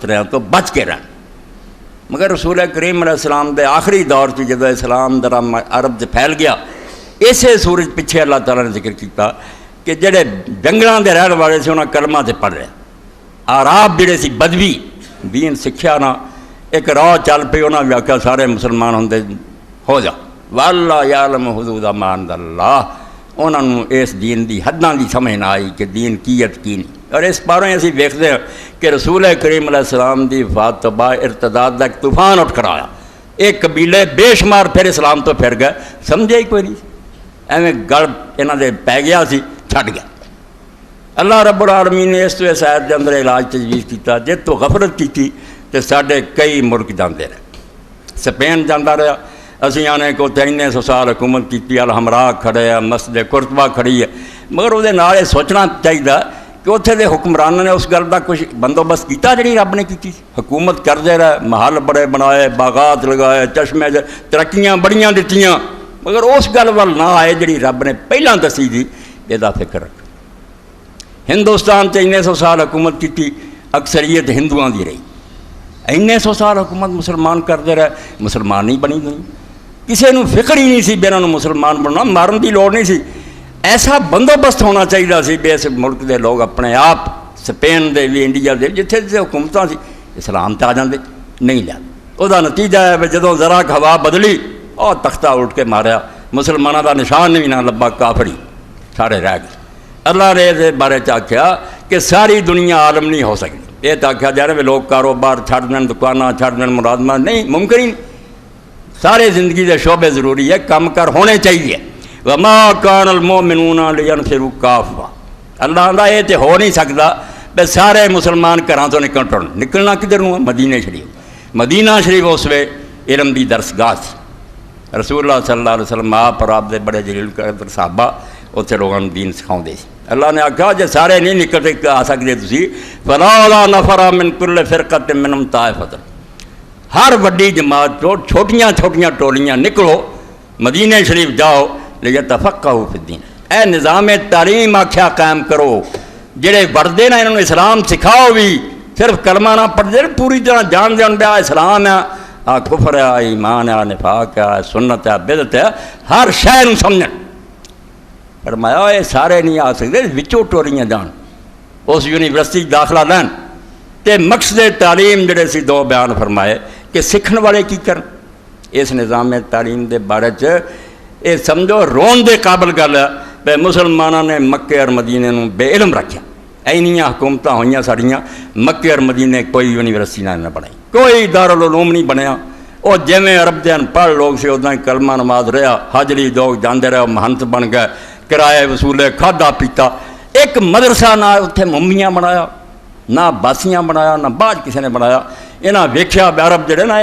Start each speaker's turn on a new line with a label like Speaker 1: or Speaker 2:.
Speaker 1: خطروں تو بچ کے رہن۔ مگر رسول کریم علیہ السلام دے آخری دور سے جب اسلام درام عرب سے پھیل گیا، اسے سورج پیچھے اللہ تعالیٰ نے ذکر کیا کہ جڑے جنگلوں کے رہن والے سے انہوں نے کلمہ سے پڑھ رہے، آراب جڑے سی بدوی دین سکھیا نہ، ایک راہ چل پی، انہوں نے آخیا سارے مسلمان ہوں ہو جا، واللہ یعلم حدود ما انزل اللہ، انہوں نے اس دین دی حداں دی سمجھ نہ آئی کہ دین کیت کی نہیں۔ اور اس پاروں اسی دیکھتے ہیں کہ رسول کریم علیہ السلام دی وفات تو بعد ارتداد کا ایک طوفان اٹھ کر آیا، ایک قبیلے بے شمار پھر اسلام تو پھر گئے، سمجھے ہی کوئی نہیں، ایویں گل یہاں دے پی گیا سی، چھٹ گیا۔ اللہ رب العالمین نے اس تو اس آیت کے اندر علاج تجویز کیتا، جے تو غفلت کی تھی تو ساڈے کئی ملک جاندے رہے، سپین جانا رہا، اسی آنے کو 300 سال حکومت کی، الحمراء کھڑے ہے، مسجد قرطبہ کھڑی ہے، مگر وہ یہ سوچنا چاہیے کہ اتنے دے حکمرانوں نے اس گل کا کچھ بندوبست کیتا جڑی رب نے کی، حکومت کرتے رہے، محل بڑے بنائے، باغات لگائے، چشمے ترقیاں بڑیاں دتیاں، مگر اس گل وال نہ آئے جڑی رب نے پہلاں دسی تھی، یہ فکر رکھ۔ ہندوستان 300 سال حکومت کی، اکثریت ہندوؤں کی رہی، 300 سال حکومت مسلمان کرتے رہے، مسلمان نہیں بنی گئی، کسی کو فکر ہی نہیں سی بھی انہوں مسلمان بننا، مارن کی لوڑ نہیں سی۔ ایسا بندوبست ہونا چاہیے سی بھی اس ملک کے لوگ اپنے آپ سپین دے بھی انڈیا دے جتھے جتھے حکومتاں سی اسلام تے آ جاندے، نہیں لیا۔ وہ نتیجہ ہے بھی جدوں ذرا ہوا بدلی اور تختہ اٹھ کے ماریا، مسلمانوں کا نشان بھی نہ لبا، کافری سارے رہ گئے۔ اللہ نے اس بارے آخیا کہ ساری دنیا عالم نہیں ہو سکتی، یہ تو آخیا جا رہا بھی لوگ کاروبار چھڈ دین، دکاناں چھڈ دین، ملازمت نہیں، ممکن ہی نہیں، سارے زندگی کے شعبے ضروری ہے، کم کر ہونے چاہیے۔ وما کان المؤمنون لینفروا کافہ، اللہ آندا یہ تو ہو نہیں سکتا بے سارے مسلمان گھراں تو نکلنا کدھر نوں؟ مدینہ شریف۔ مدینہ شریف اس وے علم دی درسگاہ سی، رسول اللہ صلی اللہ علیہ وسلم آپ اور آپ دے بڑے جلیل قدر صحابہ اتنے لوگوں کو دین سکھاؤندے سی۔ اللہ نے آخیا جے سارے نہیں نکل آ سکتے تسی، فلولا نفر من کل فرقۃ منہم طائفۃ، ہر وڈی جماعت چو چھوٹیاں چھوٹیاں ٹولیاں نکلو، مدینہ شریف جاؤ، لیتفقہوا فی الدین، اے نظام تعلیم آکھیا قائم کرو، جڑے وردے نہ انہوں نے اسلام سکھاؤ بھی، صرف کلمہ نہ پڑھتے پوری طرح جان دے بیا اسلام ہے، کفر ہے، ایمان ہے، نفاق ہے، سنت ہے، بدعت ہے، ہر شے نوں سمجھن۔ فرمایا یہ سارے نہیں آ سکتے، وچوں ٹولیاں جان، اس یونیورسٹی داخلہ لین تے مقصد تعلیم جڑے سی دو بیان فرمائے کہ سکھن والے کی کرن۔ اس نظام تعلیم دے بارے یہ سمجھو رون دے قابل گل ہے کہ مسلمانوں نے مکے اور مدینے نوں بے علم رکھا، اینیاں حکومتیں ہوئیاں ساڑیاں، مکے اور مدینے کوئی یونیورسٹی نہ بنائی، کوئی دارالعلوم نہیں بنیا، اور جویں عرب دے انپڑھ لوگ سے اداں کلمہ نماز رہا، حاجری لوگ جاندے رہے، مہنت بن گئے، کرائے وصولے، کھادا پیتا، ایک مدرسہ نہ اتنے ممیاں بنایا، نہ باسیاں بنایا، نہ بعد کسی نے بنایا۔ انہاں ویکھیا عرب جڑے نا